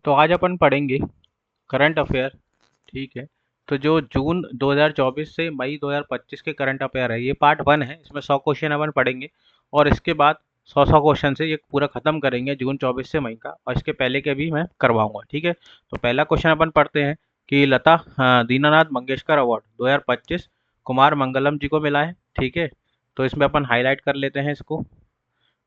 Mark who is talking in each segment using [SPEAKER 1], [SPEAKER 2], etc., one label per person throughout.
[SPEAKER 1] तो आज अपन पढ़ेंगे करंट अफेयर। ठीक है। तो जो जून 2024 से मई 2025 के करंट अफेयर है, ये पार्ट 1 है। इसमें 100 क्वेश्चन अपन पढ़ेंगे और इसके बाद 100 क्वेश्चन से ये पूरा खत्म करेंगे जून 24 से मई का, और इसके पहले के भी मैं करवाऊंगा। ठीक है। तो पहला क्वेश्चन अपन पढ़ते हैं कि लता दीनानाथ मंगेशकर अवार्ड 2025 कुमार मंगलम जी को मिला है। ठीक है। तो इसमें अपन हाईलाइट कर लेते हैं इसको,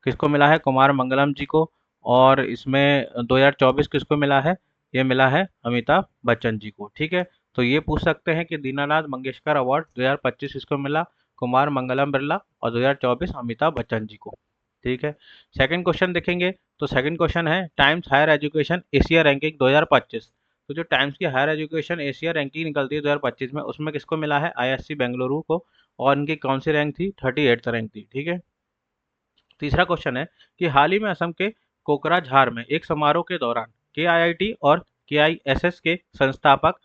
[SPEAKER 1] किसको मिला है, कुमार मंगलम जी को। और इसमें 2024 किसको मिला है, ये मिला है अमिताभ बच्चन जी को। ठीक है। तो ये पूछ सकते हैं कि दीनानाथ मंगेशकर अवार्ड 2025 किसको मिला, कुमार मंगलम बिरला, और 2024 अमिताभ बच्चन जी को। ठीक है। सेकंड क्वेश्चन देखेंगे। तो सेकंड क्वेश्चन है Times Higher Education Asia ranking 2025। तो जो टाइम्स की हायर एजुकेशन एशिया रैंकिंग निकलती है 2025 में, उसमें किसको मिला है, आईएससी बेंगलुरु को। और इनकी कौन सी रैंक थी, 38th रैंक थी। ठीक है। तीसरा क्वेश्चन है कि हाल ही में असम के कोकराझार में एक समारोह के दौरान केआईआईटी और केआईएसएस के संस्थापक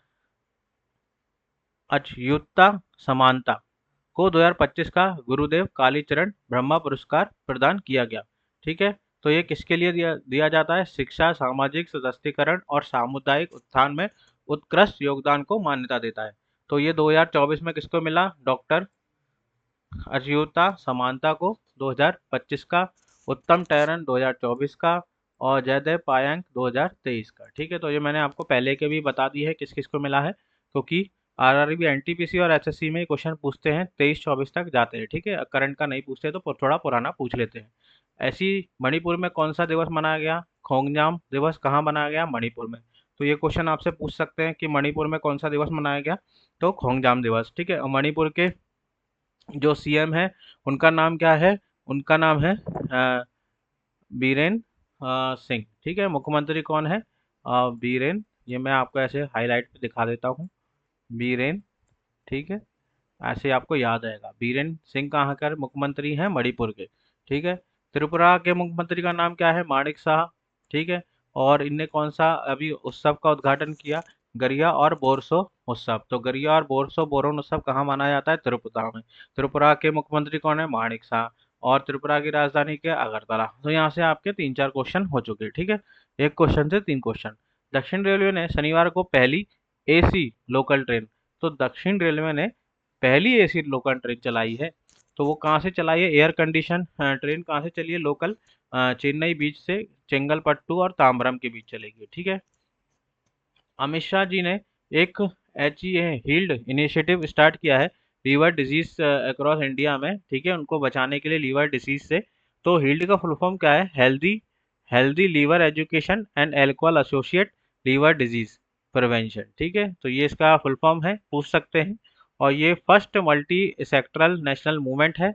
[SPEAKER 1] अच्युता समांता को 2025 का गुरुदेव कालीचरण ब्रह्मा पुरस्कार प्रदान किया गया। ठीक है। तो ये किसके लिए दिया जाता है, शिक्षा, सामाजिक सशक्तिकरण और सामुदायिक उत्थान में उत्कृष्ट योगदान को मान्यता देता है। तो ये 2024 में किसको मिला, डॉक्टर अच्युता समांता को 2025 का, उत्तम टैरन 2024 का, और जयदेव पायंग 2023 का। ठीक है। तो ये मैंने आपको पहले के भी बता दी है किस किस को मिला है, क्योंकि आरआरबी, एनटीपीसी और एसएससी में क्वेश्चन पूछते हैं 23-24 तक जाते हैं। ठीक है। करंट का नहीं पूछते तो थोड़ा पुराना पूछ लेते हैं। ऐसी मणिपुर में कौन सा दिवस मनाया गया, खोंगजाम दिवस कहाँ मनाया गया, मणिपुर में। तो ये क्वेश्चन आपसे पूछ सकते हैं कि मणिपुर में कौन सा दिवस मनाया गया, तो खोंगजाम दिवस। ठीक है। और मणिपुर के जो सीएम है उनका नाम क्या है, उनका नाम है बीरेन सिंह। ठीक है। मुख्यमंत्री कौन है, बीरेन, ये मैं आपको ऐसे हाईलाइट पे दिखा देता हूँ, बीरेन। ठीक है। ऐसे आपको याद आएगा, बीरेन सिंह कहाँ का मुख्यमंत्री हैं, मणिपुर के। ठीक है। त्रिपुरा के मुख्यमंत्री का नाम क्या है, माणिक शाह। ठीक है। और इनने कौन सा अभी उत्सव का उद्घाटन किया, गरिया और बोरसो उत्सव। तो गरिया और बोरसो बोरोन उत्सव कहाँ मनाया जाता है, त्रिपुरा में। त्रिपुरा के मुख्यमंत्री कौन है, माणिक शाह। और त्रिपुरा की राजधानी क्या है, अगरतला। तो यहाँ से आपके 3-4 क्वेश्चन हो चुके। ठीक है। एक क्वेश्चन से 3 क्वेश्चन। दक्षिण रेलवे ने शनिवार को पहली एसी लोकल ट्रेन, तो दक्षिण रेलवे ने पहली एसी लोकल ट्रेन चलाई है, तो वो कहाँ से चलाई है, एयर कंडीशन ट्रेन कहाँ से चली है, लोकल चेन्नई बीच से चेंगलपट्टू और ताम्बरम के बीच चलेगी। ठीक है। अमित शाह जी ने एक H E healed initiative start किया है लीवर डिजीज अक्रॉस इंडिया में। ठीक है। उनको बचाने के लिए लीवर डिजीज से। तो हील्ड का फुल फॉर्म क्या है, healthy healthy liver education and alcohol associate liver disease prevention. ठीक है। तो ये इसका फुल फॉर्म है, पूछ सकते हैं। और ये first multi sectoral national movement है।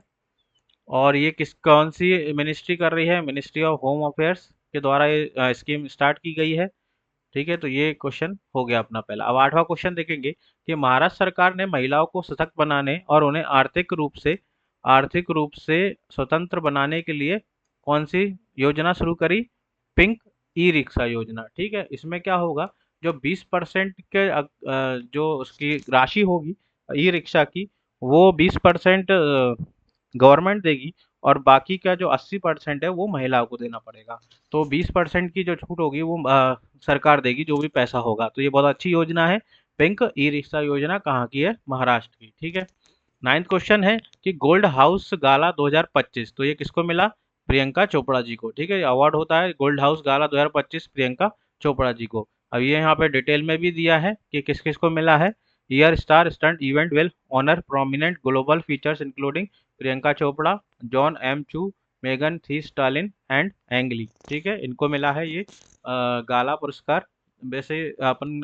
[SPEAKER 1] और ये किस कौन सी मिनिस्ट्री कर रही है, मिनिस्ट्री ऑफ होम अफेयर्स के द्वारा ये स्कीम स्टार्ट की गई है। ठीक है। तो ये क्वेश्चन हो गया अपना पहला। अब 8वां क्वेश्चन देखेंगे कि महाराष्ट्र सरकार ने महिलाओं को सशक्त बनाने और उन्हें आर्थिक रूप से स्वतंत्र बनाने के लिए कौन सी योजना शुरू करी, पिंक ई रिक्शा योजना। ठीक है। इसमें क्या होगा, जो 20% के जो उसकी राशि होगी ई रिक्शा की, वो 20% गवर्नमेंट देगी, और बाकी का जो 80% है वो महिलाओं को देना पड़ेगा। तो 20% की जो छूट होगी वो सरकार देगी, जो भी पैसा होगा। तो ये बहुत अच्छी योजना है। पिंक ई रिक्शा योजना कहाँ की है, महाराष्ट्र की। ठीक है। 9th क्वेश्चन है कि गोल्ड हाउस गाला 2025, तो ये किसको मिला, प्रियंका चोपड़ा जी को। ठीक है। अवार्ड होता है गोल्ड हाउस गाला 2025 प्रियंका चोपड़ा जी को। अब ये यहाँ पे डिटेल में भी दिया है कि किस किस को मिला है। Year star stunt event will honour prominent global features including Priyanka Chopra, John M Chu, Megan Thee Stallion and Ang Lee. ठीक है। इनको मिला है ये गाला पुरस्कार। वैसे अपन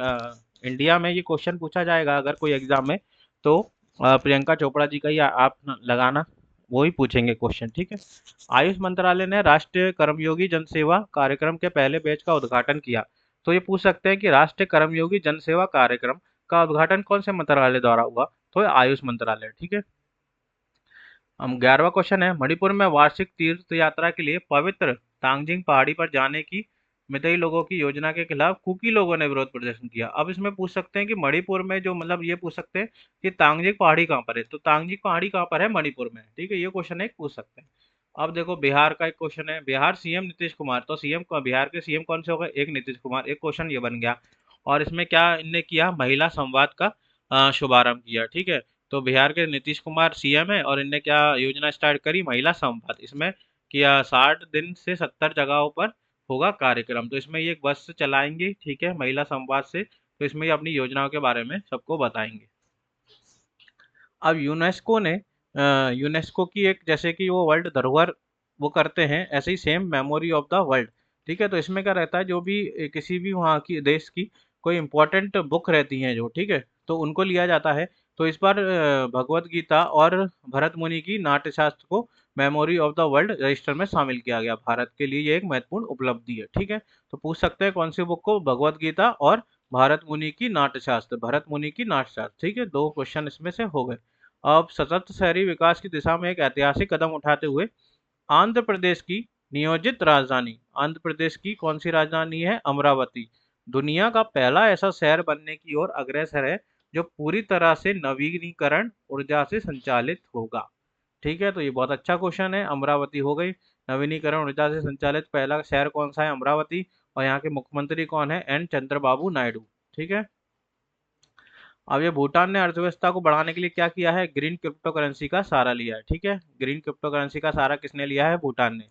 [SPEAKER 1] इंडिया में ये क्वेश्चन पूछा जाएगा अगर कोई एग्जाम में, तो प्रियंका चोपड़ा जी का ही आप लगाना, वो ही पूछेंगे क्वेश्चन। ठीक है। आयुष मंत्रालय ने राष्ट्रीय कर्मयोगी जनसेवा कार्यक्रम के पहले बैच का उद्घाटन किया। तो ये पूछ सकते हैं कि राष्ट्रीय कर्मयोगी जनसेवा कार्यक्रम का उद्घाटन कौन से मंत्रालय द्वारा हुआ, तो ये आयुष मंत्रालय। ठीक है। हम 11वां क्वेश्चन है मणिपुर में वार्षिक तीर्थ यात्रा के लिए पवित्र तांगजिंग पहाड़ी पर जाने की मितई लोगों की योजना के खिलाफ कुकी लोगों ने विरोध प्रदर्शन किया। अब इसमें पूछ सकते हैं कि मणिपुर में जो, मतलब ये पूछ सकते हैं कि तांगजिंग पहाड़ी कहाँ पर है, तो तांगजिंग पहाड़ी कहाँ पर है, मणिपुर में। ठीक है। ये क्वेश्चन एक पूछ सकते हैं। अब देखो बिहार का एक क्वेश्चन है, बिहार सीएम नीतीश कुमार, तो बिहार के सीएम कौन से हो गए, एक नीतीश कुमार, एक क्वेश्चन ये बन गया। और इसमें क्या इनने किया, महिला संवाद का शुभारंभ किया, ठीक है। तो बिहार के नीतीश कुमार सीएम है और इनने क्या योजना स्टार्ट करी, महिला संवाद। इसमें किया 60 दिन से 70 जगहों पर होगा कार्यक्रम, तो इसमें ये एक बस चलाएंगे, ठीक है, महिला संवाद से। तो इसमें ये अपनी योजनाओं के बारे में सबको बताएंगे। अब यूनेस्को की एक, जैसे कि वो वर्ल्ड धरोहर वो करते हैं, ऐसे ही same memory of the world, ठीक है। तो इसमें क्या रहता है, जो भी किसी भी वहाँ की देश की कोई इंपॉर्टेंट बुक रहती हैं जो, ठीक है, तो उनको लिया जाता है। तो इस बार भगवत गीता और भरत मुनि की नाट्यशास्त्र को memory of the world register में शामिल किया गया। भारत के लिए ये एक महत्वपूर्ण उपलब्धि है, ठीक है। तो पूछ सकते हैं कौन सी बुक को, भगवत गीता और भरत मुनि की नाट्यशास्त्र, ठीक है। दो क्वेश्चन इसमें से हो गए। अब सतत शहरी विकास की दिशा में एक ऐतिहासिक कदम उठाते हुए आंध्र प्रदेश की नियोजित राजधानी, आंध्र प्रदेश की कौन सी राजधानी है, अमरावती, दुनिया का पहला ऐसा शहर बनने की ओर अग्रसर है जो पूरी तरह से नवीनीकरण ऊर्जा से संचालित होगा, ठीक है। तो ये बहुत अच्छा क्वेश्चन है, अमरावती हो गई। नवीनीकरण ऊर्जा से संचालित पहला शहर कौन सा है, अमरावती। और यहाँ के मुख्यमंत्री कौन है, एन चंद्रबाबू नायडू, ठीक है। अब ये भूटान ने अर्थव्यवस्था को बढ़ाने के लिए क्या किया है, ग्रीन क्रिप्टो करेंसी का सहारा लिया है, ठीक है। ग्रीन क्रिप्टो करेंसी का सहारा किसने लिया है, भूटान ने,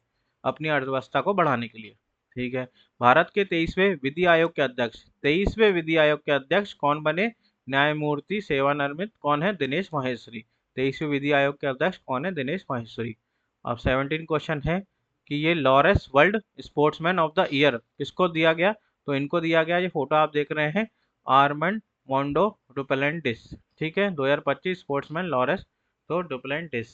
[SPEAKER 1] अपनी अर्थव्यवस्था को बढ़ाने के लिए, ठीक है। भारत के 23वें विधि आयोग के अध्यक्ष, 23वें विधि आयोग के अध्यक्ष कौन बने, न्यायमूर्ति सेवानिवृत्त कौन है, दिनेश माहेश्वरी। 23वें विधि आयोग के अध्यक्ष कौन है, दिनेश माहेश्वरी। अब 17 क्वेश्चन है कि ये Lawrence world sportsman of the year किसको दिया गया, तो इनको दिया गया, ये फोटो आप देख रहे हैं, आर्मंड मोंडो डुप्लेंटिस, ठीक है, 2025 स्पोर्ट्समैन लॉरेंस तो डुप्लेंटिस।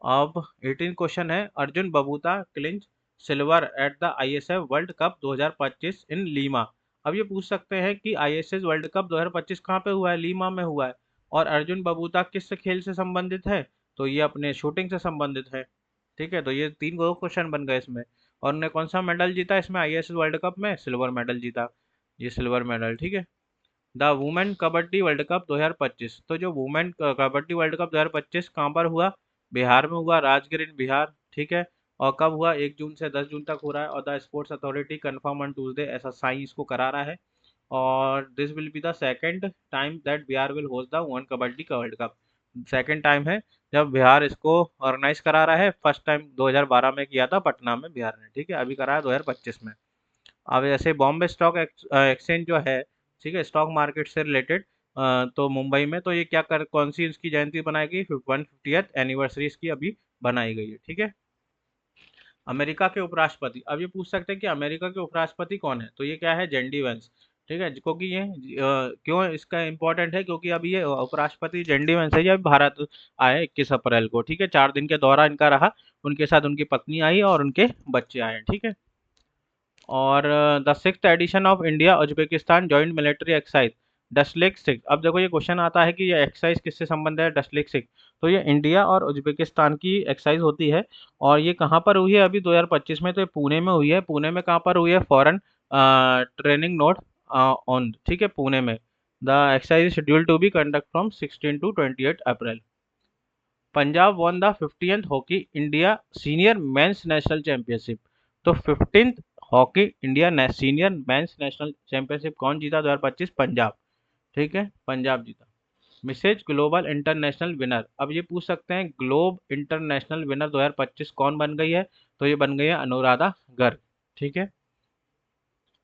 [SPEAKER 1] अब 18 क्वेश्चन है, Arjun बबूता clinch silver at the ISF world cup 2025 in Lima. अब ये पूछ सकते हैं कि आईएसएस वर्ल्ड कप 2025 कहाँ पे हुआ है, लीमा में हुआ है। और अर्जुन बबूता किस खेल से संबंधित है, तो ये अपने शूटिंग से संबंधित है, ठीक है। तो ये तीन गो क्वेश्चन बन गए इसमें। और उन्होंने कौन सा मेडल जीता इसमें, आईएसएस वर्ल्ड कप में सिल्वर मेडल जीता, ये सिल्वर मेडल, ठीक है। The women kabaddi world cup 2025, तो जो वुमेन कबड्डी वर्ल्ड कप 2025 कहाँ पर हुआ, बिहार में हुआ, राजगीर इन बिहार, ठीक है। और कब हुआ, 1 जून से 10 जून तक हो रहा है। और the sports authority confirm on Tuesday, ऐसा साई इसको करा रहा है। और this will be the second time that Bihar will host the women kabaddi का वर्ल्ड कप। सेकंड टाइम है जब बिहार इसको ऑर्गेनाइज करा रहा है। फर्स्ट टाइम 2012 में किया था पटना में बिहार ने, ठीक है, अभी करा है 2025 में। अब जैसे बॉम्बे स्टॉक एक्सचेंज जो है, ठीक है, स्टॉक मार्केट से रिलेटेड, तो मुंबई में, तो ये क्या कर, कौन सी इसकी जयंती बनाई गई, 150th एनिवर्सरी इसकी अभी बनाई गई है, ठीक है। अमेरिका के उपराष्ट्रपति, अब ये पूछ सकते हैं कि अमेरिका के उपराष्ट्रपति कौन है, तो ये क्या है, जेंडी वेंस, ठीक है। क्योंकि ये क्यों इसका इम्पोर्टेंट है, क्योंकि अभी ये उपराष्ट्रपति जेंडी वेंस है, ये अभी भारत आए 21 अप्रैल को, ठीक है। 4 दिन के दौरा इनका रहा, उनके साथ उनकी पत्नी आई और उनके बच्चे आए, ठीक है। और the sixth edition of India Uzbekistan joint military exercise Dustlik six. अब देखो ये क्वेश्चन आता है कि ये एक्सरसाइज किससे संबंध है, डस्लिक सिक्स, तो ये इंडिया और उज्बेकिस्तान की एक्सरसाइज होती है। और ये कहाँ पर हुई है अभी 2025 में, तो ये पुणे में हुई है। पुणे में कहाँ पर हुई है, फॉरेन ट्रेनिंग नोट ऑन, ठीक है, पुणे में। The exercise schedule to be conduct from 16 to 28 April. Punjab won the 50th hockey India senior men's national championship, तो 15th hockey India senior men's national championship कौन जीता 2025, पंजाब, ठीक है, पंजाब जीता। मिसेज ग्लोबल इंटरनेशनल विनर, अब ये पूछ सकते हैं ग्लोब इंटरनेशनल विनर 2025 कौन बन गई है, तो ये बन गई है अनुराधा गर्ग, ठीक है।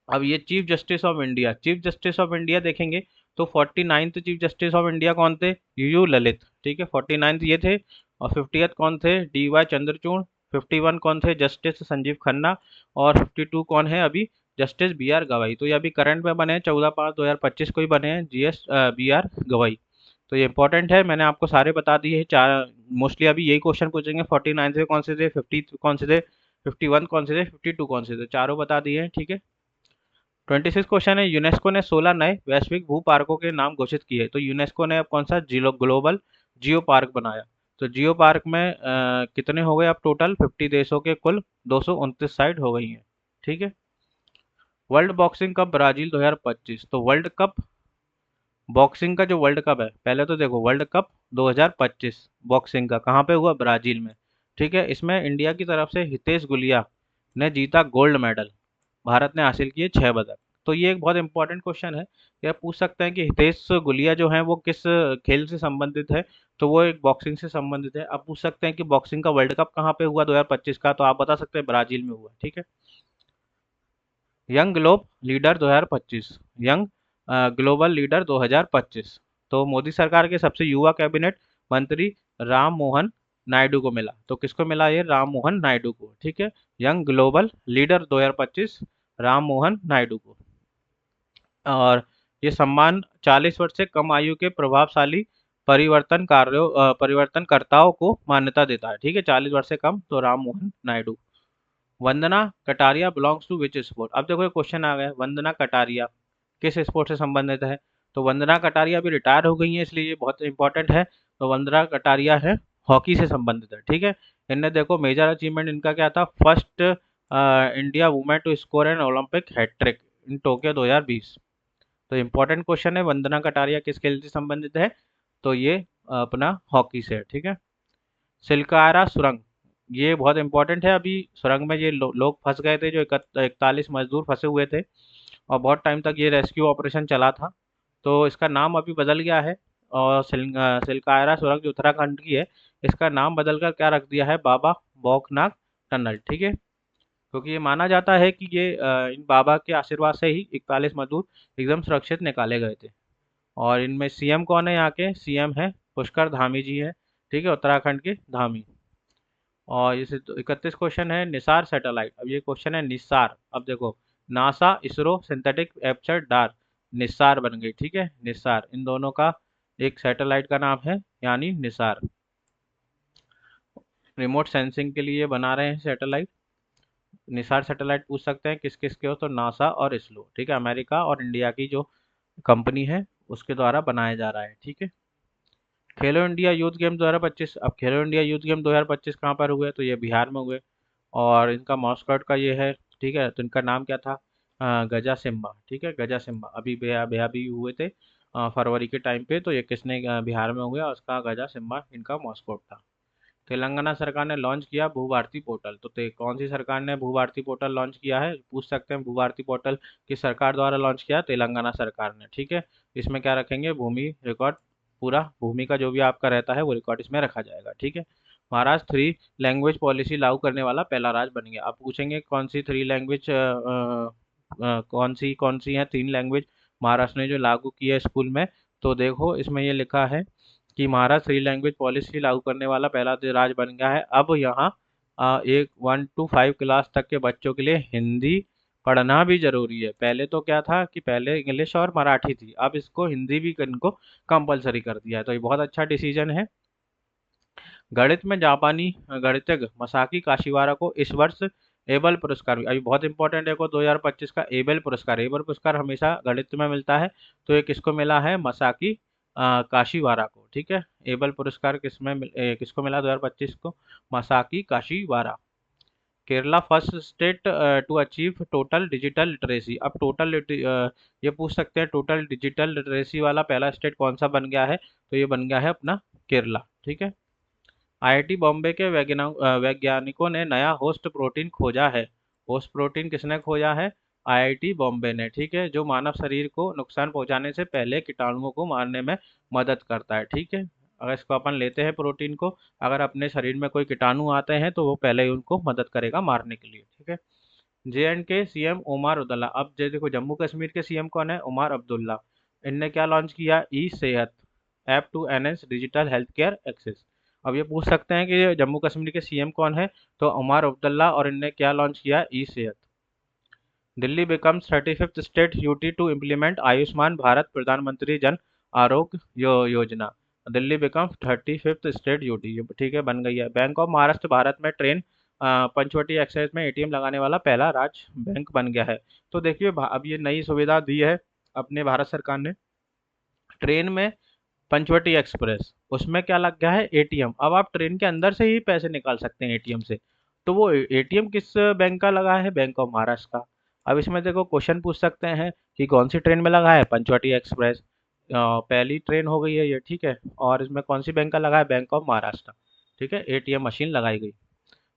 [SPEAKER 1] अब ये chief justice of India, chief justice of India देखेंगे तो 49th chief justice of India कौन थे, यू ललित, ठीक है, 49th ये थे। और 50th कौन थे, DY चंद्रचूड़। 51 कौन थे, जस्टिस संजीव खन्ना। और 52 कौन है अभी, जस्टिस BR गवाई। तो ये अभी करंट में बने हैं, 14/5/2025 को ही बने हैं, GS BR गवाई। तो ये इंपॉर्टेंट है, मैंने आपको सारे बता दिए हैं। चार मोस्टली अभी यही क्वेश्चन पूछेंगे, 49 से कौन से थे, 50 कौन से थे, 51 कौन से थे, 52 कौन से थे, चारों बता दिए हैं, ठीक है। 26 क्वेश्चन है, यूनेस्को ने 16 नए वैश्विक भू पार्कों के नाम घोषित किए। तो यूनेस्को ने अब कौन सा जिलो ग्लोबल जियो पार्क बनाया। तो जियो पार्क में कितने हो गए अब टोटल, 50 देशों के कुल 229 साइट हो गई हैं, ठीक है। वर्ल्ड बॉक्सिंग कप ब्राजील 2025, तो वर्ल्ड कप बॉक्सिंग का जो वर्ल्ड कप है, पहले तो देखो वर्ल्ड कप 2025 बॉक्सिंग का कहाँ पे हुआ, ब्राजील में। ठीक है, इसमें इंडिया की तरफ से हितेश गुलिया ने जीता गोल्ड मेडल। भारत ने हासिल किए 6 पदक। तो ये एक बहुत इंपॉर्टेंट क्वेश्चन है। ये पूछ सकते हैं कि हितेश गुलिया जो है वो किस खेल से संबंधित है। तो वो एक बॉक्सिंग से संबंधित है। अब पूछ सकते हैं कि बॉक्सिंग का वर्ल्ड कप कहाँ पे हुआ 2025 का, तो आप बता सकते हैं ब्राजील में हुआ। ठीक है। Young globe leader 2025, young global leader 2025। तो मोदी सरकार के सबसे युवा कैबिनेट मंत्री राम मोहन नायडू को मिला। तो किसको मिला? ये राम मोहन नायडू को। ठीक है, young global leader 2025 Ram Mohan Naidu को। और ये सम्मान 40 वर्ष से कम आयु के प्रभावशाली परिवर्तनकर्ताओं को मान्यता देता है। ठीक है, 40 वर्ष से कम, तो Ram Mohan Naidu. Vandana Kataria belongs to which sport? अब देखो ये क्वेश्चन आ गया, वंदना कटारिया किस स्पोर्ट से संबंधित है? तो वंदना कटारिया अभी रिटायर हो गई है, इसलिए ये बहुत इंपॉर्टेंट है। तो वंदना कटारिया है हॉकी से संबंधित है। ठीक है, इनने देखो मेजर अचीवमेंट इनका क्या था? First India women to score an Olympic hattrick in Tokyo 2020। तो इम्पोर्टेंट क्वेश्चन है, वंदना कटारिया किस खेल से संबंधित है? तो ये अपना हॉकी से है। ठीक है। सिलकारा सुरंग, ये बहुत इंपॉर्टेंट है। अभी सुरंग में ये लोग फंस गए थे, जो 41 मजदूर फंसे हुए थे, और बहुत टाइम तक ये रेस्क्यू ऑपरेशन चला था। तो इसका नाम अभी बदल गया है, और सिलकारा सुरंग जो उत्तराखंड की है, इसका नाम बदलकर क्या रख दिया है? बाबा बौखनाग टनल। ठीक है, क्योंकि ये माना जाता है कि ये इन बाबा के आशीर्वाद से ही 41 मजदूर एकदम सुरक्षित निकाले गए थे। और इनमें सीएम कौन है? यहाँ के सीएम है पुष्कर धामी जी है। ठीक है, उत्तराखंड के धामी। और ये 31 क्वेश्चन है, निसार सैटेलाइट। अब ये क्वेश्चन है निसार। अब देखो, नासा इसरो सिंथेटिक एपर्चर डार निसार बन गई। ठीक है, निसार इन दोनों का एक सैटेलाइट का नाम है, यानी निसार। रिमोट सेंसिंग के लिए बना रहे हैं सैटेलाइट। निसार सैटेलाइट पूछ सकते हैं किस किस के हो? तो नासा और इसरो। ठीक है, अमेरिका और इंडिया की जो कंपनी है उसके द्वारा बनाया जा रहा है। ठीक है। खेलो इंडिया यूथ गेम 2025। अब खेलो इंडिया यूथ गेम 2025 कहाँ पर हुए? तो ये बिहार में हुए, और इनका मॉस्कट का ये है। ठीक है, तो इनका नाम क्या था? गजा सिम्बा। ठीक है, गजा सिम्बा। अभी बेहा बेहा भी हुए थे फरवरी के टाइम पे। तो ये किसने बिहार में हुए, और उसका गजा सिम्बा इनका मॉस्कट था। तेलंगाना सरकार ने लॉन्च किया भू भारती पोर्टल। तो कौन सी सरकार ने भू भारती पोर्टल लॉन्च किया है? पूछ सकते हैं, भू भारती पोर्टल किस सरकार द्वारा लॉन्च किया? तेलंगाना सरकार ने। ठीक है, इसमें क्या रखेंगे? भूमि रिकॉर्ड, पूरा भूमि का जो भी आपका रहता है वो रिकॉर्ड इसमें रखा जाएगा। ठीक है। महाराष्ट्र 3 लैंग्वेज पॉलिसी लागू करने वाला पहला राज्य बन गया। आप पूछेंगे कौन सी 3 लैंग्वेज, कौन सी है 3 लैंग्वेज महाराष्ट्र ने जो लागू की है स्कूल में? तो देखो इसमें ये लिखा है कि महाराष्ट्र 3 लैंग्वेज पॉलिसी लागू करने वाला पहला राज्य बन गया है। अब यहाँ एक 1 to 5 क्लास तक के बच्चों के लिए हिंदी पढ़ना भी जरूरी है। पहले तो क्या था कि पहले इंग्लिश और मराठी थी, अब इसको हिंदी भी इनको कंपलसरी कर दिया है। तो ये बहुत अच्छा डिसीजन है। गणित में जापानी गणितज्ञ मसाकी काशिवारा को इस वर्ष एबल पुरस्कार अभी बहुत इंपॉर्टेंट है को 2025 का एबल पुरस्कार। एबल पुरस्कार हमेशा गणित में मिलता है, तो ये किसको मिला है? मसाकी काशीवारा को। ठीक है, एबल पुरस्कार किसको मिला 2025 को? Masaki Kashiwara. Kerala first state to achieve total digital literacy. अब ये पूछ सकते हैं टोटल डिजिटल लिटरेसी वाला पहला स्टेट कौन सा बन गया है? तो ये बन गया है अपना केरला। ठीक है। आईआईटी बॉम्बे के वैज्ञानिकों ने नया होस्ट प्रोटीन खोजा है। होस्ट प्रोटीन किसने खोजा है? आईआईटी बॉम्बे ने। ठीक है, जो मानव शरीर को नुकसान पहुंचाने से पहले कीटाणुओं को मारने में मदद करता है। ठीक है, अगर इसको अपन लेते हैं प्रोटीन को, अगर अपने शरीर में कोई कीटाणु आते हैं तो वो पहले ही उनको मदद करेगा मारने के लिए। ठीक है। JNK CM Omar Abdullah. अब देखो जम्मू कश्मीर के सीएम कौन है? उमर अब्दुल्ला। इनने क्या लॉन्च किया? E Sehat app to enhance digital health care access. अब ये पूछ सकते हैं कि जम्मू कश्मीर के सीएम कौन है? तो उमर अब्दुल्ला, और इनने क्या लॉन्च किया? ई सेहत। Delhi becomes 35th state UT to implement Ayushman Bharat Pradhan Mantri Jan Arogya Yojana. Delhi becomes 35th state UT. ठीक है, बन गई है। बैंक ऑफ महाराष्ट्र भारत में ट्रेन पंचवटी एक्सप्रेस में एटीएम लगाने वाला पहला राज्य बैंक बन गया है। तो देखिए अब ये नई सुविधा दी है अपने भारत सरकार ने ट्रेन में, पंचवटी एक्सप्रेस, उसमें क्या लग गया है? एटीएम। अब आप ट्रेन के अंदर से ही पैसे निकाल सकते हैं एटीएम से। तो वो एटीएम किस बैंक का लगा है? बैंक ऑफ महाराष्ट्र का। अब इसमें देखो क्वेश्चन पूछ सकते हैं कि कौन सी ट्रेन में लगा है? पंचवटी एक्सप्रेस। पहली ट्रेन हो गई है ये। ठीक है, और इसमें कौन सी बैंक का लगा है? Bank of Maharashtra. ठीक है, एटीएम मशीन लगाई गई।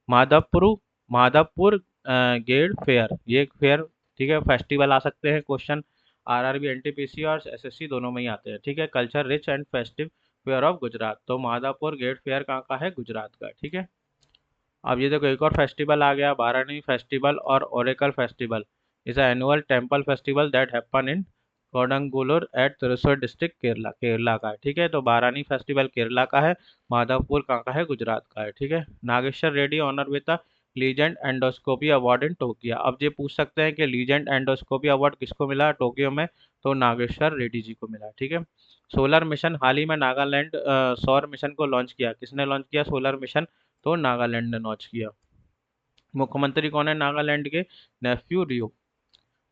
[SPEAKER 1] माधवपुर माधवपुर गेट फेयर, ये एक फेयर, ठीक है, फेस्टिवल आ सकते हैं क्वेश्चन। आरआरबी, एनटीपीसी और एसएससी दोनों में ही आते हैं, ठीक है। Culture rich and festive fair of Gujarat, तो माधवपुर गेट फेयर कहाँ का है? गुजरात का है, ठीक है। अब ये देखो एक और फेस्टिवल आ गया, बारानी फेस्टिवल और oracle festival is annual temple festival that happen in Kodungallur at Thrissur district, Kerala, Kerala का है, ठीक है। तो बारानी फेस्टिवल केरला का है, माधवपुर कहाँ का है? गुजरात का है, ठीक है। Nageshwar Reddy honour with the legend endoscopy award in Tokyo, अब ये पूछ सकते हैं कि लीजेंड एंडोस्कोपी अवार्ड किसको मिला टोक्यो में? तो नागेश्वर रेड्डी जी को मिला, ठीक है। सोलर मिशन, हाल ही में नागालैंड सौर मिशन को लॉन्च किया, किसने लॉन्च किया सोलर मिशन? तो नागालैंड ने लॉन्च किया। मुख्यमंत्री कौन है नागालैंड के? नेफ्यू रियो।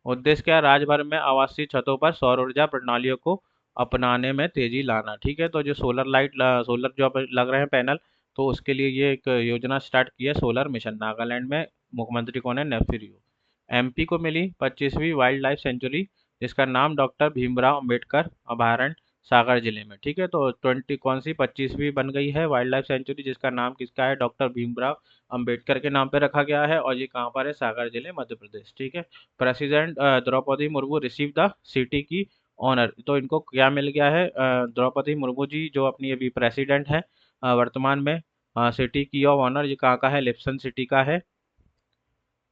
[SPEAKER 1] उद्देश्य क्या है? राज्य भर में आवासीय छतों पर सौर ऊर्जा प्रणालियों को अपनाने में तेजी लाना, ठीक है। तो जो सोलर जो लग रहे हैं पैनल, तो उसके लिए ये एक योजना स्टार्ट की है, सोलर मिशन। नागालैंड में मुख्यमंत्री कौन है? नेफ्यू रियो। एमपी को मिली 25वीं वाइल्ड लाइफ सेंचुरी, जिसका नाम डॉक्टर भीमराव अंबेडकर अभयारण्य, सागर जिले में, ठीक है। तो 20 कौन सी 25वीं बन गई है वाइल्ड लाइफ सेंचुरी, जिसका नाम किसका है? डॉक्टर भीमराव अंबेडकर के नाम पे रखा गया है, और ये कहाँ पर है? सागर जिले, मध्य प्रदेश, ठीक है। President Droupadi Murmu receive the city key honour, तो इनको क्या मिल गया है? द्रौपदी मुर्मू जी जो अपनी अभी प्रेसिडेंट है वर्तमान में, सिटी की ऑफ ऑनर, ये कहाँ का है? लिप्सन सिटी का है,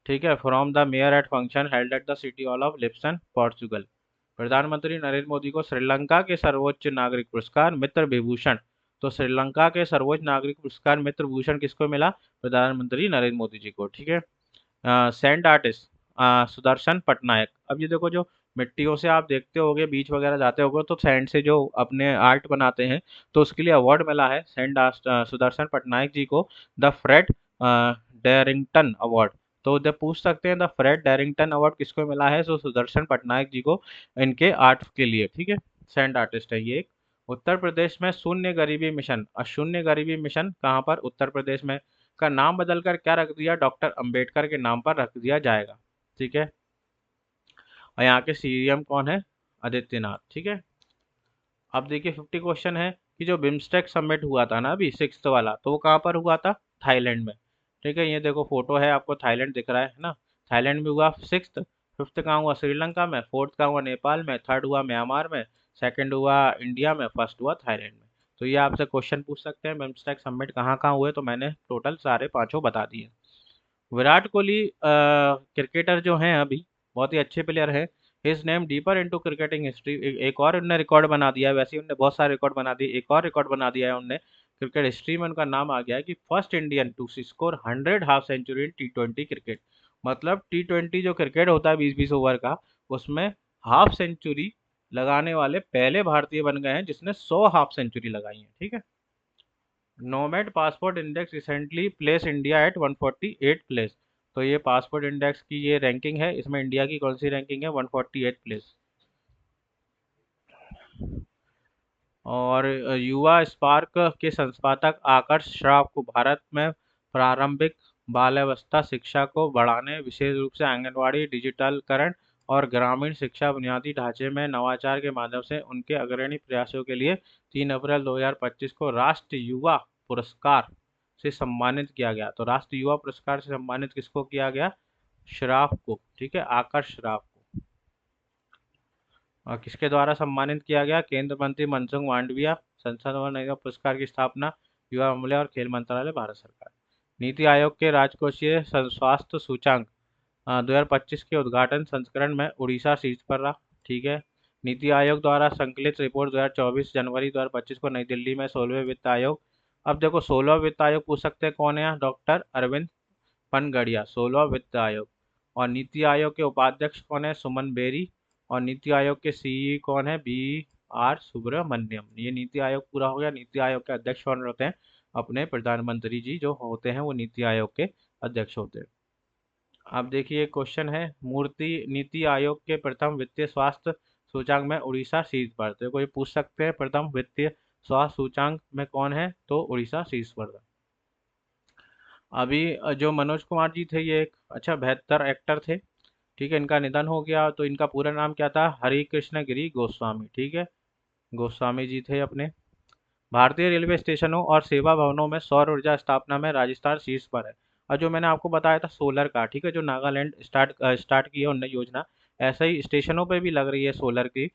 [SPEAKER 1] ठीक है। From the mayor at function held at the city hall of Lisbon, Portugal. प्रधानमंत्री नरेंद्र मोदी को श्रीलंका के सर्वोच्च नागरिक पुरस्कार मित्र विभूषण, तो श्रीलंका के सर्वोच्च नागरिक पुरस्कार मित्र विभूषण किसको मिला? प्रधानमंत्री नरेंद्र मोदी जी को, ठीक है। सैंड आर्टिस्ट सुदर्शन पटनायक, अब ये देखो जो मिट्टियों से आप देखते होगे, बीच वगैरह जाते होगे तो सैंड से जो अपने आर्ट बनाते हैं, तो उसके लिए अवार्ड मिला है सुदर्शन पटनायक जी को, द फ्रेड डैरिंगटन अवार्ड। तो जब पूछ सकते हैं द फ्रेड डैरिंगटन अवार्ड किसको मिला है, तो सुदर्शन पटनायक जी को, इनके आर्ट के लिए, ठीक है। सैंड आर्टिस्ट है ये एक। उत्तर प्रदेश में शून्य गरीबी मिशन, शून्य गरीबी मिशन कहाँ पर? उत्तर प्रदेश में। का नाम बदलकर क्या रख दिया? डॉक्टर अंबेडकर के नाम पर रख दिया जाएगा, ठीक है। और यहाँ के सीएम कौन है? आदित्यनाथ, ठीक है। अब देखिए 50 क्वेश्चन है कि जो बिम्स्टेक समिट हुआ था ना अभी 6th वाला, तो वो कहाँ पर हुआ था? थाईलैंड में, ठीक है। ये देखो फोटो है, आपको थाईलैंड दिख रहा है ना? थाईलैंड में हुआ 6th। 5th कहाँ हुआ? श्रीलंका में। 4th कहाँ हुआ? नेपाल में। 3rd हुआ म्यांमार में। 2nd हुआ इंडिया में। 1st हुआ थाईलैंड में। तो ये आपसे क्वेश्चन पूछ सकते हैं बिम्स्टेक समिट कहाँ कहाँ हुए, तो मैंने टोटल सारे पांचों बता दिए। विराट कोहली क्रिकेटर जो हैं अभी, बहुत ही अच्छे प्लेयर हैं। His name deeper into cricketing history, एक और उनने रिकॉर्ड बना दिया है, वैसे ही उनने बहुत सारे रिकॉर्ड बना दिए, एक और रिकॉर्ड बना दिया है उनने क्रिकेट हिस्ट्री में, उनका नाम आ गया है कि first Indian to score 100 half century in T20 cricket. मतलब T20 जो क्रिकेट होता है 20-20 ओवर का, उसमें हाफ सेंचुरी लगाने वाले पहले भारतीय बन गए हैं जिसने 100 हाफ सेंचुरी लगाई है, ठीक है। Nomad passport index recently place India at 148 place, तो ये पासपोर्ट इंडेक्स की ये रैंकिंग है, इसमें इंडिया की कौन सी रैंकिंग है? 148 प्लेस। और युवा स्पार्क के संस्थापक आकर्ष श्राव को भारत में प्रारंभिक बाल्यावस्था शिक्षा को बढ़ाने, विशेष रूप से आंगनवाड़ी डिजिटलकरण और ग्रामीण शिक्षा बुनियादी ढांचे में नवाचार के माध्यम से उनके अग्रणी प्रयासों के लिए 3 अप्रैल 2025 को राष्ट्रीय युवा पुरस्कार से सम्मानित किया गया। तो राष्ट्रीय युवा पुरस्कार से सम्मानित किसको किया गया? श्राफ को, ठीक है, आकर्ष श्राफ को। और किसके द्वारा सम्मानित किया गया? केंद्र मंत्री मनसुख मांडविया। संसद भवन नगर पुरस्कार की स्थापना युवा मामले और खेल मंत्रालय, भारत सरकार। नीति आयोग के राजकोषीय स्वास्थ्य सूचांक 2025 के उद्घाटन संस्करण में उड़ीसा शीर्ष पर रहा, ठीक है। नीति आयोग द्वारा संकलित रिपोर्ट 2024 जनवरी 2025 को नई दिल्ली में 16वें वित्त आयोग। अब देखो 16वां वित्त आयोग पूछ सकते हैं कौन है? डॉक्टर अरविंद पनगड़िया, 16वां वित्त आयोग। और नीति आयोग के उपाध्यक्ष कौन है? सुमन बेरी। और नीति आयोग के सीई कौन है? B.R. सुब्रमण्यम। ये नीति आयोग पूरा हो गया। नीति आयोग के अध्यक्ष कौन होते हैं? अपने प्रधानमंत्री जी जो होते हैं वो नीति आयोग के अध्यक्ष होते हैं। अब देखिए क्वेश्चन है, मूर्ति नीति आयोग के प्रथम वित्तीय स्वास्थ्य सूचांक में उड़ीसा शीर्ष पर, तो कोई पूछ सकते हैं प्रथम वित्तीय स्वास्थ्य सूचांक में कौन है? तो उड़ीसा शीर्ष पर था। अभी जो मनोज कुमार जी थे ये एक अच्छा बेहतर एक्टर थे, ठीक है। इनका निधन हो गया, तो इनका पूरा नाम क्या था? हरि कृष्ण गिरी गोस्वामी, ठीक है, गोस्वामी जी थे अपने। भारतीय रेलवे स्टेशनों और सेवा भवनों में सौर ऊर्जा स्थापना में राजस्थान शीर्ष पर है। और जो मैंने आपको बताया था सोलर का, ठीक है, जो नागालैंड स्टार्ट की है उनने योजना, ऐसा ही स्टेशनों पे भी लग रही है सोलर की,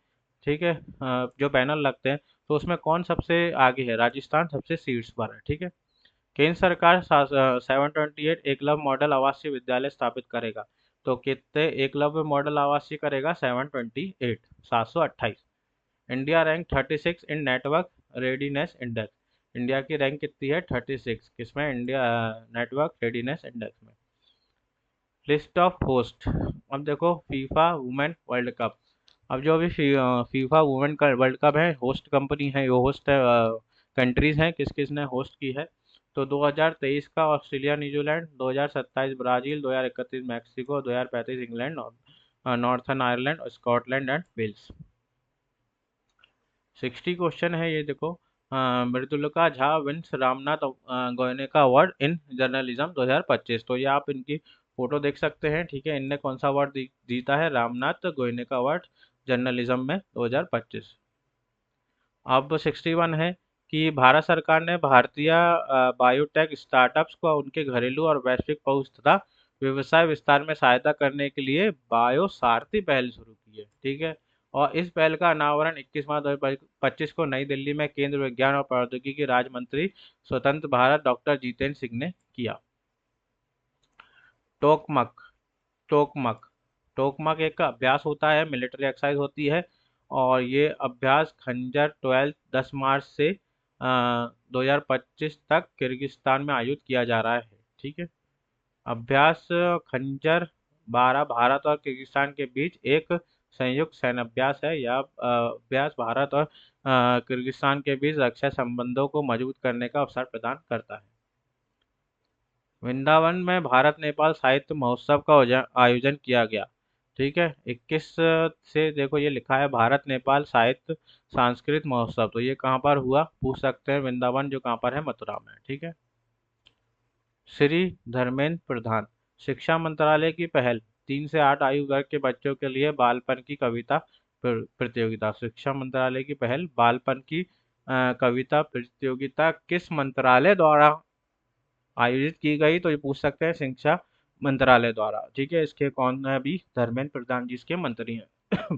[SPEAKER 1] ठीक है, जो पैनल लगते हैं। तो उसमें कौन सबसे आगे है? राजस्थान सबसे शीर्ष पर है, ठीक है। केंद्र सरकार 728 एकलव्य मॉडल आवासीय विद्यालय स्थापित करेगा। तो कितने एकलव्य मॉडल आवासीय करेगा? 728, 728। इंडिया रैंक 36 इन नेटवर्क रेडीनेस इंडेक्स। इंडिया की रैंक कितनी है? 36 किसमें? इंडिया नेटवर्क रेडीनेस इंडेक्स में। List of host. अब देखो फीफा वुमेन वर्ल्ड कप। अब जो अभी फीफा वुमेन का वर्ल्ड कप है, होस्ट कंपनी है, यो होस्ट है, कंट्रीज हैं किस किस ने होस्ट की है। तो 2023 का Australia New Zealand, 2027 Brazil, 2031 Mexico, 2035 England और नॉर्थर्न आयरलैंड और स्कॉटलैंड एंड वेल्स। 60 क्वेश्चन है ये, देखो। Mridulika Jha wins Ramnath Goenka award in journalism 2025। तो ये आप इनकी फोटो देख सकते हैं, ठीक है। इनने कौन सा अवार्ड जीता है? रामनाथ गोयनेका अवार्ड जर्नलिज्म में 2025। अब 61 है कि भारत सरकार ने भारतीय बायोटेक स्टार्टअप्स को उनके घरेलू और वैश्विक पहुंच तथा व्यवसाय विस्तार में सहायता करने के लिए बायो सारथी पहल शुरू की है, ठीक है। और इस पहल का अनावरण 21 मार्च 2025 को नई दिल्ली में केंद्र विज्ञान और प्रौद्योगिकी राज्य मंत्री स्वतंत्र भारत डॉक्टर जितेंद्र सिंह ने किया। टोकमक। टोकमक। टोकमक एक अभ्यास होता है, मिलिट्री एक्सरसाइज होती है। और ये अभ्यास खंजर 12 10 मार्च से 2025 तक किर्गिस्तान में आयोजित किया जा रहा है, ठीक है। अभ्यास खंजर 12 भारत और किर्गिस्तान के बीच एक संयुक्त सैन्य अभ्यास है। यह अभ्यास भारत और किर्गिस्तान के बीच रक्षा संबंधों को मजबूत करने का अवसर प्रदान करता है। वृंदावन में भारत नेपाल साहित्य महोत्सव का आयोजन किया गया, ठीक है। 21 से देखो ये लिखा है भारत नेपाल साहित्य सांस्कृतिक महोत्सव। तो ये कहाँ पर हुआ? पूछ सकते हैं। वृंदावन जो कहाँ पर है? मथुरा में, ठीक है। श्री धर्मेंद्र प्रधान। शिक्षा मंत्रालय की पहल 3 से 8 आयु वर्ग के बच्चों के लिए बालपन की कविता प्रतियोगिता। शिक्षा मंत्रालय की पहल बालपन की कविता प्रतियोगिता किस मंत्रालय द्वारा आयोजित की गई? तो ये पूछ सकते हैं शिक्षा मंत्रालय द्वारा, ठीक है। इसके कौन है? अभी धर्मेंद्र प्रधान जी इसके मंत्री हैं।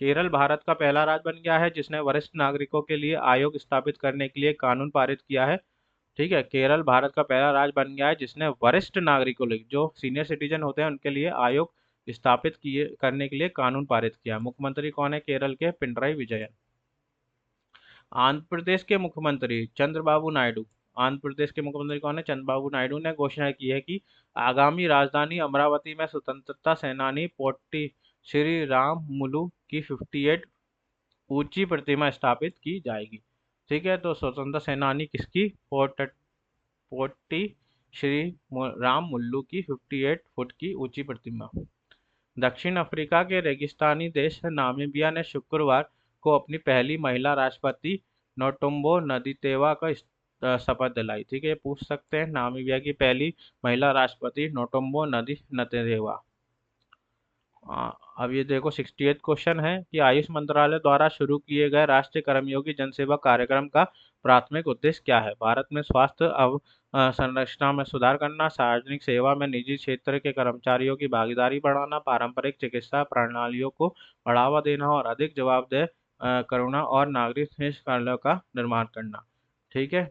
[SPEAKER 1] केरल भारत का पहला राज्य बन गया है जिसने वरिष्ठ नागरिकों के लिए आयोग स्थापित करने के लिए कानून पारित किया है, ठीक है। केरल भारत का पहला राज्य बन गया है जिसने वरिष्ठ नागरिकों लिए, जो सीनियर सिटीजन होते हैं, उनके लिए आयोग स्थापित किए करने के लिए कानून पारित किया। मुख्यमंत्री कौन है केरल के? पिनराई विजयन। आंध्र प्रदेश के मुख्यमंत्री चंद्रबाबू नायडू। आंध्र प्रदेश के मुख्यमंत्री कौन है? चंद्रबाबू नायडू ने घोषणा की है कि आगामी राजधानी अमरावती में स्वतंत्रता सेनानी पोट्टी श्री राममुलु की 58 ऊंची प्रतिमा स्थापित की जाएगी, ठीक है। तो स्वतंत्रता सेनानी किसकी? पोट्टी श्री राममुल्लू की 58 फुट की ऊंची प्रतिमा। दक्षिण अफ्रीका के रेगिस्तानी देश नामीबिया ने शुक्रवार को अपनी पहली महिला राष्ट्रपति नोटुम्बो नदीतेवा का शपथ दिलाई, ठीक है। पूछ सकते हैं नामीबिया की पहली महिला राष्ट्रपति नोटुम्बो नदीतेवा। अब ये देखो 68 क्वेश्चन है कि आयुष मंत्रालय द्वारा शुरू किए गए राष्ट्रीय कर्मयोगी जनसेवा कार्यक्रम का प्राथमिक उद्देश्य क्या है? भारत में स्वास्थ्य संरचना में सुधार करना, सार्वजनिक सेवा में निजी क्षेत्र के कर्मचारियों की भागीदारी बढ़ाना, पारंपरिक चिकित्सा प्रणालियों को बढ़ावा देना और अधिक जवाबदेह करुणा और नागरिक कार्यों का निर्माण करना, ठीक है।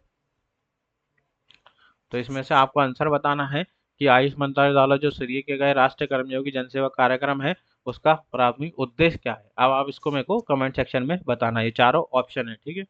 [SPEAKER 1] तो इसमें से आपको आंसर बताना है कि आयुष मंत्रालय द्वारा जो शुरू किए गए राष्ट्रीय कर्मयोगी जनसेवा कार्यक्रम है उसका प्राथमिक उद्देश्य क्या है। अब आप इसको मेरे को कमेंट सेक्शन में बताना। ये चारों ऑप्शन है, ठीक है।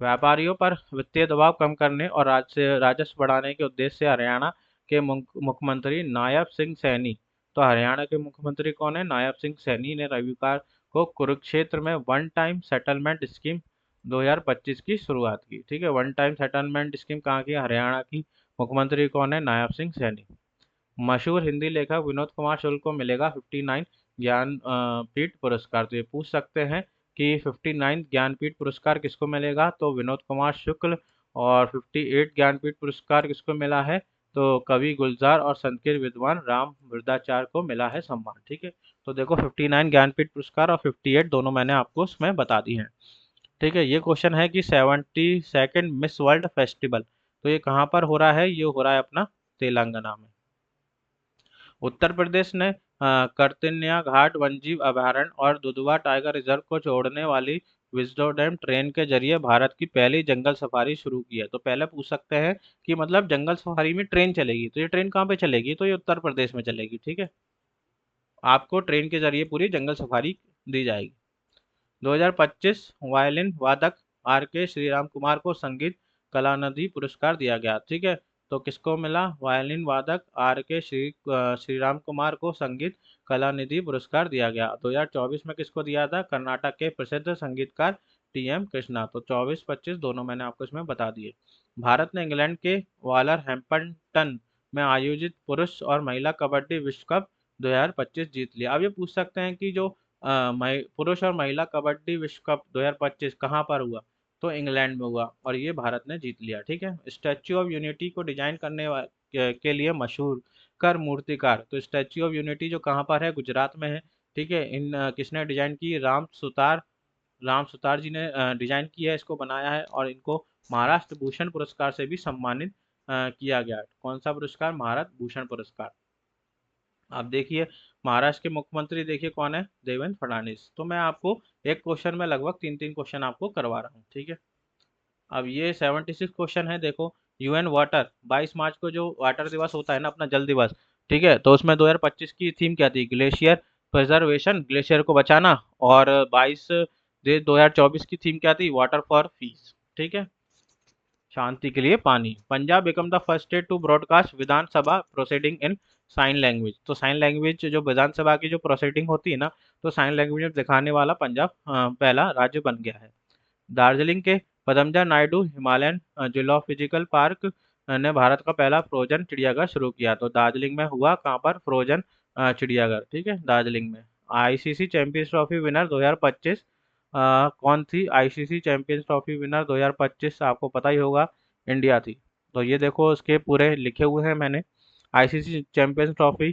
[SPEAKER 1] व्यापारियों पर वित्तीय दबाव कम करने और राजस्व बढ़ाने के उद्देश्य से हरियाणा के मुख्यमंत्री नायब सिंह सैनी। तो हरियाणा के मुख्यमंत्री कौन है? नायब सिंह सैनी ने रविवार को कुरुक्षेत्र में वन टाइम सेटलमेंट स्कीम 2025 की शुरुआत की, ठीक है। वन टाइम सेटलमेंट स्कीम कहाँ की? हरियाणा की। मुख्यमंत्री कौन है? नायब सिंह सैनी। मशहूर हिंदी लेखक विनोद कुमार शुक्ल को मिलेगा 59 ज्ञानपीठ पुरस्कार। तो ये पूछ सकते हैं कि 59 ज्ञानपीठ पुरस्कार किसको मिलेगा? तो विनोद कुमार शुक्ल। और 58 ज्ञानपीठ पुरस्कार किसको मिला है? तो कवि गुलजार और संस्कृत विद्वान राम वृद्धाचार्य को मिला है सम्मान, ठीक है। तो देखो 59 ज्ञानपीठ पुरस्कार और 58 दोनों मैंने आपको उसमें बता दी हैं, ठीक है। ये क्वेश्चन है कि 72nd मिस वर्ल्ड फेस्टिवल, तो ये कहाँ पर हो रहा है? ये हो रहा है अपना तेलंगाना में। उत्तर प्रदेश ने कर्तन्या घाट वन्यजीव अभयारण्य और दुधवा टाइगर रिजर्व को जोड़ने वाली विस्डोडम ट्रेन के जरिए भारत की पहली जंगल सफारी शुरू की है। तो पहले पूछ सकते हैं कि मतलब जंगल सफारी में ट्रेन चलेगी, तो ये ट्रेन कहाँ पे चलेगी, तो ये उत्तर प्रदेश में चलेगी। ठीक है, आपको ट्रेन के जरिए पूरी जंगल सफारी दी जाएगी। 2025 वायलिन वादक आर के श्रीराम कुमार को संगीत कलानिधि पुरस्कार दिया गया। ठीक है, तो किसको मिला, वायलिन वादक आर के श्रीराम कुमार को संगीत कलानिधि पुरस्कार दिया गया। 2024 में किसको दिया था, कर्नाटक के प्रसिद्ध संगीतकार टी एम कृष्णा। तो 24-25 दोनों मैंने आपको इसमें बता दिए। भारत ने इंग्लैंड के वॉलरहैम्पटन में आयोजित पुरुष और महिला कबड्डी विश्व कप 2025 जीत लिया। अब ये पूछ सकते हैं कि जो पुरुष और महिला कबड्डी विश्व कप 2025 कहाँ पर हुआ, तो इंग्लैंड में हुआ और ये भारत ने जीत लिया। ठीक है, स्टैच्यू ऑफ यूनिटी को डिजाइन करने के लिए मशहूर कर मूर्तिकार। तो स्टैच्यू ऑफ यूनिटी जो कहाँ पर है, गुजरात में है। ठीक है, किसने डिजाइन की, राम सुतार जी ने डिजाइन किया है, इसको बनाया है और इनको महाराष्ट्र भूषण पुरस्कार से भी सम्मानित किया गया है। कौन सा पुरस्कार, महाराष्ट्र भूषण पुरस्कार। अब देखिए, महाराष्ट्र के मुख्यमंत्री देखिए कौन है, देवेंद्र फडणवीस। तो मैं आपको एक क्वेश्चन में लगभग 3-3 क्वेश्चन आपको करवा रहा हूँ। ठीक है, अब ये 76 क्वेश्चन है। देखो, यूएन वाटर 22 मार्च को जो वाटर दिवस होता है ना, अपना जल दिवस। ठीक है, तो उसमें 2025 की थीम क्या थी, ग्लेशियर प्रिजर्वेशन, ग्लेशियर को बचाना। और 2024 की थीम क्या थी, वाटर फॉर पीस। ठीक है, शांति के लिए पानी। Punjab become the first state to broadcast Vidhan Sabha proceeding in sign language. तो साइन लैंग्वेज जो विधानसभा की जो प्रोसीडिंग होती है ना, तो साइन लैंग्वेज में दिखाने वाला पंजाब पहला राज्य बन गया है। दार्जिलिंग के Padmaja Naidu Himalayan zoological park ने भारत का पहला फ्रोजन चिड़ियाघर शुरू किया। तो दार्जिलिंग में हुआ, कहाँ पर, फ्रोजन चिड़ियाघर। ठीक है, दार्जिलिंग में। आईसीसी चैंपियंस ट्रॉफी विनर 2025 कौन थी, आईसीसी चैंपियंस ट्रॉफी विनर 2025 आपको पता ही होगा, इंडिया थी। तो ये देखो, उसके पूरे लिखे हुए हैं मैंने। आईसीसी चैंपियंस ट्रॉफी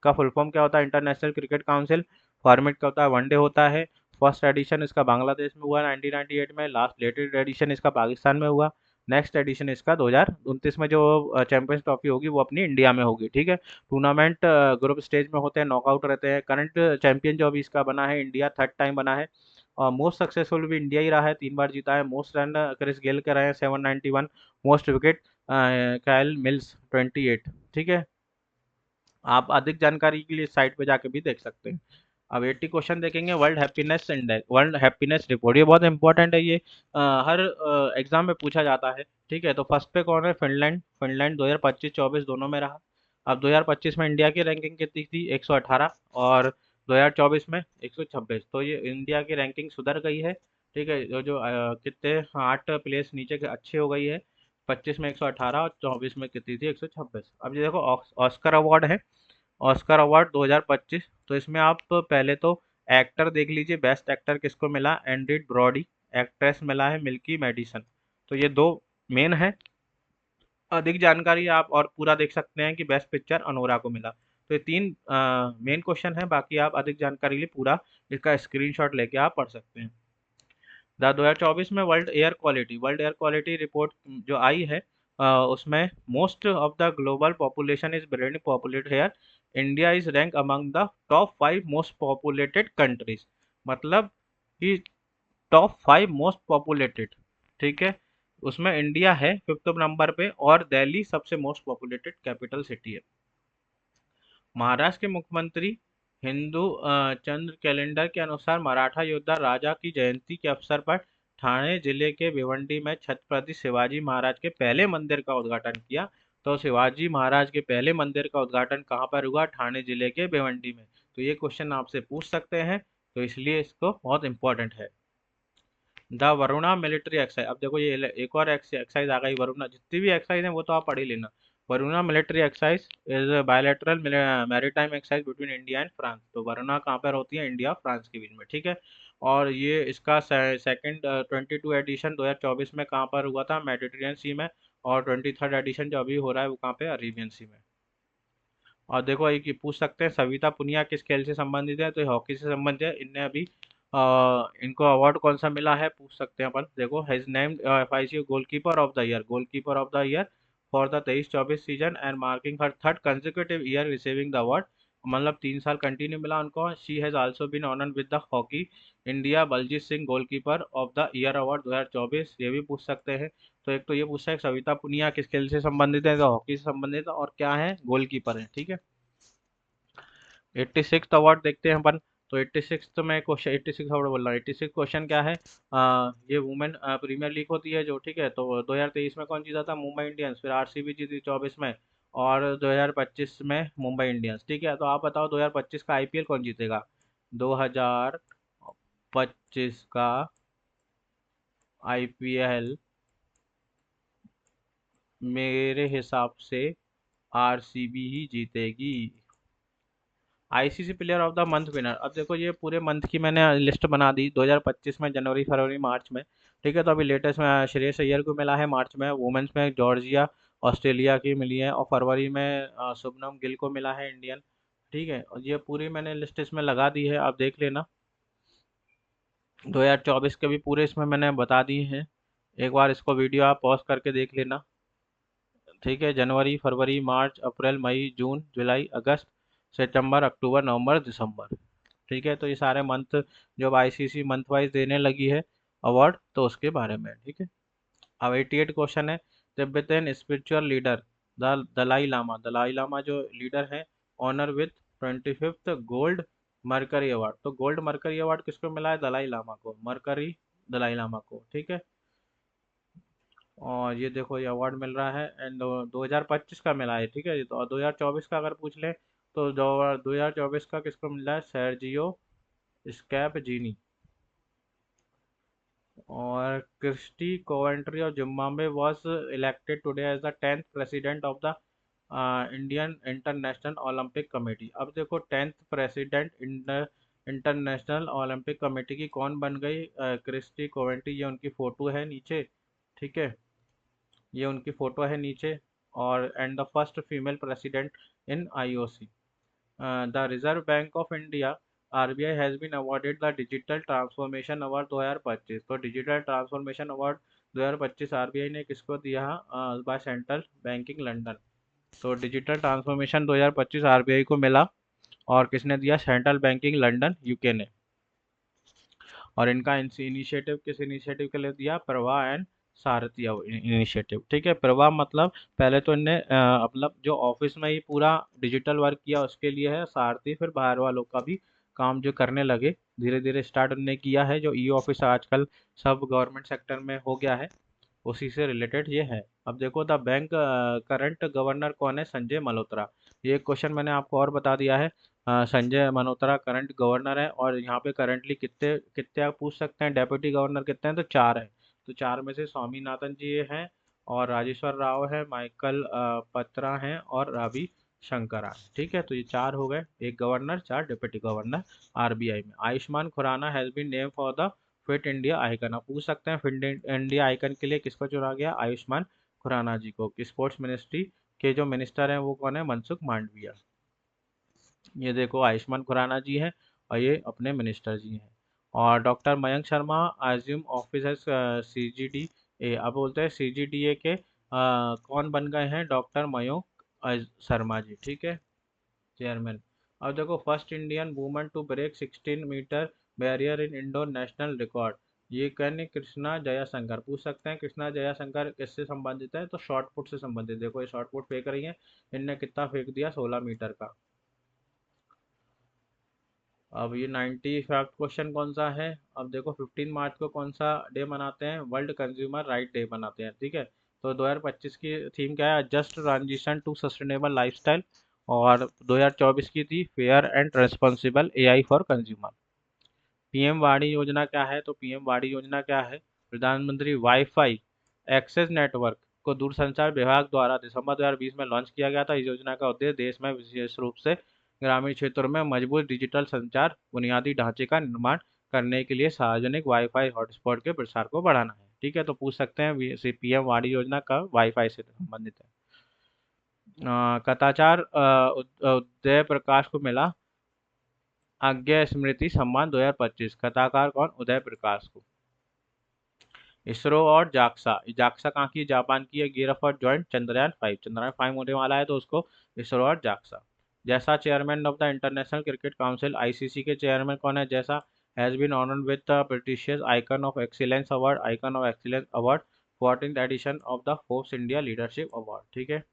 [SPEAKER 1] का फुल फॉर्म क्या होता है, इंटरनेशनल क्रिकेट काउंसिल। फॉर्मेट क्या होता है, वनडे होता है। फर्स्ट एडिशन इसका बांग्लादेश में हुआ 1998 में। लास्ट लेटेस्ट एडिशन इसका पाकिस्तान में हुआ। नेक्स्ट एडिशन इसका 2029 में जो चैंपियंस ट्रॉफी होगी वो अपनी इंडिया में होगी। ठीक है, टूर्नामेंट ग्रुप स्टेज में होते हैं, नॉकआउट रहते हैं। करंट चैंपियन जो अभी इसका बना है, इंडिया थर्ड टाइम बना है। और मोस्ट सक्सेसफुल भी इंडिया ही रहा है, 3 बार जीता है। मोस्ट रन क्रिस गेल के रहे हैं 791। Most wicket Kyle mills 28। ठीक है, आप अधिक जानकारी के लिए साइट पे जाके भी देख सकते हैं। अब 80 क्वेश्चन देखेंगे, world happiness index, world happiness report. ये बहुत इंपॉर्टेंट है, ये हर एग्जाम में पूछा जाता है। ठीक है, तो फर्स्ट पे कौन है, फिनलैंड। फिनलैंड 2025-24 दोनों में रहा। अब 2025 में इंडिया की रैंकिंग कितनी थी, 118, और 2024 में 126। तो ये इंडिया की रैंकिंग सुधर गई है। ठीक है, जो जो कितने 8 प्लेस नीचे के अच्छी हो गई है। 25 में 118 और 24 में कितनी थी, 126। अब ये देखो, ऑस्कर अवार्ड है, ऑस्कर अवार्ड 2025। तो इसमें आप पहले तो एक्टर देख लीजिए, बेस्ट एक्टर किसको मिला, एंड्रिड ब्रॉडी। एक्ट्रेस मिला है मिल्की मेडिसन। तो ये दो मेन है। अधिक जानकारी आप और पूरा देख सकते हैं कि बेस्ट पिक्चर अनोरा को मिला। तो ये 3 मेन क्वेश्चन है, बाकी आप अधिक जानकारी के लिए पूरा इसका स्क्रीनशॉट लेके आप पढ़ सकते हैं। 2024 में वर्ल्ड एयर क्वालिटी रिपोर्ट जो आई है, उसमें most of the global population is very populated here. India is rank among the top 5 most populated countries. मतलब कि टॉप 5 मोस्ट पॉपुलेटेड। ठीक है, उसमें इंडिया है 5th नंबर पे और दिल्ली सबसे मोस्ट पॉपुलेटेड कैपिटल सिटी है। महाराष्ट्र के मुख्यमंत्री हिंदू चंद्र कैलेंडर के अनुसार मराठा योद्धा राजा की जयंती के अवसर पर ठाणे जिले के भिवंडी में छत्रपति शिवाजी महाराज के पहले मंदिर का उद्घाटन किया। तो शिवाजी महाराज के पहले मंदिर का उद्घाटन कहाँ पर हुआ, ठाणे जिले के भिवंडी में। तो ये क्वेश्चन आपसे पूछ सकते हैं, तो इसलिए इसको बहुत इंपॉर्टेंट है। The Varuna military exercise. अब देखो, ये एक और एक्सरसाइज आ गई वरुणा। जितनी भी एक्सरसाइज है वो तो आप पढ़ ही लेना। Varuna military exercise is bilateral maritime exercise between India and France. तो वरुणा कहाँ पर होती है, इंडिया फ्रांस के बीच में। ठीक है, और ये इसका सेकंड 22 एडिशन 2024 में कहाँ पर हुआ था, मेडिटेरियन सी में। और 23rd एडिशन जो अभी हो रहा है वो कहाँ पे, अरेबियन सी में। और देखो, एक ये पूछ सकते हैं, सविता पुनिया किस खेल से संबंधित है, तो ये हॉकी से संबंधित है। इनने अभी इनको अवार्ड कौन सा मिला है, पूछ सकते हैं अपन। देखो, his named FIC goalkeeper of the year, goalkeeper of the year for the 23-24 season and marking her third consecutive year receiving the award, मतलब 3 साल कंटिन्यू मिला उनको। She has also been honoured with the hockey India Baljeet Singh goalkeeper of the year award 2024, ये भी पूछ सकते हैं। तो एक तो ये पूछा है सविता पुनिया किस खेल से संबंधित है, तो हॉकी से संबंधित है, और क्या है, गोलकीपर है, ठीक है। 86 अवार्ड देखते हैं अपन। तो 86 में क्वेश्चन, 86 अवार्ड बोल रहा हूँ, 86 क्वेश्चन क्या है, ये वुमेन प्रीमियर लीग होती है जो, ठीक है। तो 2023 में कौन जीता था, मुंबई इंडियंस, फिर आरसीबी जीती 24 में, और 2025 में मुंबई इंडियंस, ठीक है। तो आप बताओ 2025 का आईपीएल कौन जीतेगा। 2025 का आईपीएल मेरे हिसाब से आरसीबी ही जीतेगी। ICC player of the month winner, अब देखो ये पूरे मंथ की मैंने लिस्ट बना दी 2025 में, जनवरी फरवरी मार्च में, ठीक है। तो अभी लेटेस्ट में श्रेयस अय्यर को मिला है मार्च में, वुमेन्स में जॉर्जिया ऑस्ट्रेलिया की मिली है, और फरवरी में शुभनम गिल को मिला है इंडियन, ठीक है। और ये पूरी मैंने लिस्ट इसमें लगा दी है, आप देख लेना। 2024 के भी पूरे इसमें मैंने बता दिए हैं, एक बार इसको वीडियो आप पॉज करके देख लेना, ठीक है। जनवरी फरवरी मार्च अप्रैल मई जून जुलाई अगस्त सितंबर अक्टूबर नवंबर दिसंबर, ठीक है। तो ये सारे मंथ जो अब आईसीसी मंथ वाइज देने लगी है अवार्ड, तो उसके बारे में, ठीक है। अब 88 क्वेश्चन है, Tibetan spiritual leader the Dalai Lama, Dalai Lama जो लीडर है, honour with 25th gold mercury award. तो गोल्ड मरकरी अवार्ड किसको मिला है, दलाई लामा को, मरकरी दलाई लामा को, ठीक है। और ये देखो ये अवार्ड मिल रहा है, एंड 2025 का मिला है, ठीक है। तो 2024 का अगर पूछ ले, तो 2024 का किसको मिला है, सर्जियो स्कैप जीनी। और Kirsty Coventry of Zimbabwe was elected today as the 10th president of the Indian international Olympic committee. अब देखो 10th president international Olympic committee की कौन बन गई, क्रिस्टी कोवेंट्री, ये उनकी फोटो है नीचे, ठीक है, ये उनकी फोटो है नीचे। और and the first female president in IOC. The reserve bank of India RBI has been awarded the digital transformation award 2025। तो डिजिटल ट्रांसफॉर्मेशन अवार्ड 2025 आरबीआई ने किसको दिया, बाय सेंट्रल बैंकिंग लंदन। तो डिजिटल ट्रांसफॉर्मेशन 2025 आरबीआई को मिला, और किसने दिया, सेंट्रल बैंकिंग लंदन यूके ने। और इनका इनिशिएटिव किस इनिशिएटिव के लिए दिया, प्रवाह एंड सारथी इनिशिएटिव, ठीक है। प्रवाह मतलब पहले तो इनने मतलब जो ऑफिस में ही पूरा डिजिटल वर्क किया उसके लिए है, सारथी फिर बाहर वालों का भी काम जो करने लगे, धीरे धीरे स्टार्ट उनने किया है, जो ई ऑफिस आजकल सब गवर्नमेंट सेक्टर में हो गया है, उसी से रिलेटेड ये है। अब देखो द बैंक करंट गवर्नर कौन है, संजय मल्होत्रा। ये क्वेश्चन मैंने आपको और बता दिया है, संजय मल्होत्रा करंट गवर्नर है, और यहाँ पे करंटली कितने कितने आप पूछ सकते हैं, डेप्यूटी गवर्नर कितने हैं, तो 4 हैं। तो 4 में से स्वामीनाथन जी ये हैं, और राजेश्वर राव है, माइकल पत्रा हैं, और रवि शंकरा है, ठीक है। तो ये 4 हो गए, एक गवर्नर 4 डिप्टी गवर्नर आरबीआई में। Ayushmann Khurrana has been name for the fit India icon, आप पूछ सकते हैं फिट इंडिया आइकन के लिए किसको चुना गया, आयुष्मान खुराना जी को। स्पोर्ट्स मिनिस्ट्री के जो मिनिस्टर हैं वो कौन है, मनसुख मांडविया। ये देखो आयुष्मान खुराना जी हैं, और ये अपने मिनिस्टर जी हैं। और doctor Mayank Sharma assume office as CGD A, अब बोलते हैं सीजीडीए के कौन बन गए हैं, डॉक्टर मयंक शर्मा जी, ठीक है, चेयरमैन। अब देखो first Indian woman to break 16 metre barrier in indoor national record, ये कहने कृष्णा जयाशंकर, पूछ सकते हैं कृष्णा जयाशंकर किससे संबंधित है, तो शॉर्ट पुट से संबंधित। देखो ये शॉर्ट पुट फेंक रही है, इनने कितना फेंक दिया, 16 मीटर का। अब ये 95 क्वेश्चन कौन सा है, अब देखो 15 मार्च को कौन सा डे मनाते हैं, वर्ल्ड कंज्यूमर राइट डे मनाते हैं, ठीक है। तो 2025 की थीम क्या है, just transition to sustainable lifestyle, और 2024 की थी fair and responsible AI for consumer. PM वाणी योजना क्या है, तो पीएम वाणी योजना क्या है, प्रधानमंत्री वाईफाई एक्सेस नेटवर्क को दूरसंचार विभाग द्वारा दिसंबर 2020 में लॉन्च किया गया था। इस योजना का उद्देश्य देश में विशेष रूप से ग्रामीण क्षेत्रों में मजबूत डिजिटल संचार बुनियादी ढांचे का निर्माण करने के लिए सार्वजनिक वाईफाई हॉटस्पॉट के प्रसार को बढ़ाना है, ठीक है। तो पूछ सकते हैं पीएम वाणी योजना का वाईफाई से संबंधित है। कदाचार उदय प्रकाश को मिला आज्ञा स्मृति सम्मान 2025, कथाकार कौन, उदय प्रकाश को। इसरो और जाक्सा, जाक्सा कहाँ की, जापान की है, gear for joint Chandrayaan 5, Chandrayaan 5 होने वाला है तो उसको इसरो और जाक्सा। जैसा chairman of the international cricket council ICC के चेयरमैन कौन है, जैसा has been honoured with the prestigious icon of excellence award 14th edition of the Forbes India leadership award. ठीक है।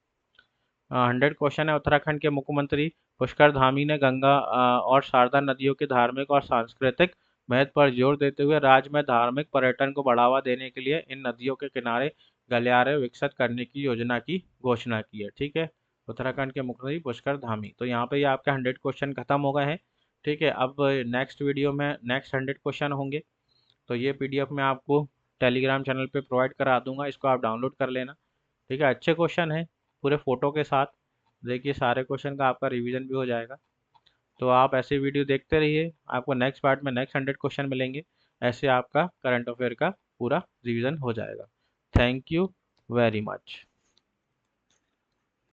[SPEAKER 1] 100 क्वेश्चन है। उत्तराखंड के मुख्यमंत्री पुष्कर धामी ने गंगा और शारदा नदियों के धार्मिक और सांस्कृतिक महत्व पर जोर देते हुए राज्य में धार्मिक पर्यटन को बढ़ावा देने के लिए इन नदियों के किनारे गलियारे विकसित करने की योजना की घोषणा की है। ठीक है। उत्तराखंड के मुख्यमंत्री पुष्कर धामी। तो यहाँ पे ये आपके 100 क्वेश्चन खत्म हो गए हैं। ठीक है। अब नेक्स्ट वीडियो में नेक्स्ट 100 क्वेश्चन होंगे। तो ये पीडीएफ मैं आपको टेलीग्राम चैनल पे प्रोवाइड करा दूंगा, इसको आप डाउनलोड कर लेना। ठीक है। अच्छे क्वेश्चन है, पूरे फोटो के साथ। देखिए सारे क्वेश्चन का आपका रिवीजन भी हो जाएगा। तो आप ऐसे वीडियो देखते रहिए, आपको नेक्स्ट पार्ट में नेक्स्ट 100 क्वेश्चन मिलेंगे। ऐसे आपका करंट अफेयर का पूरा रिवीजन हो जाएगा। Thank you very much.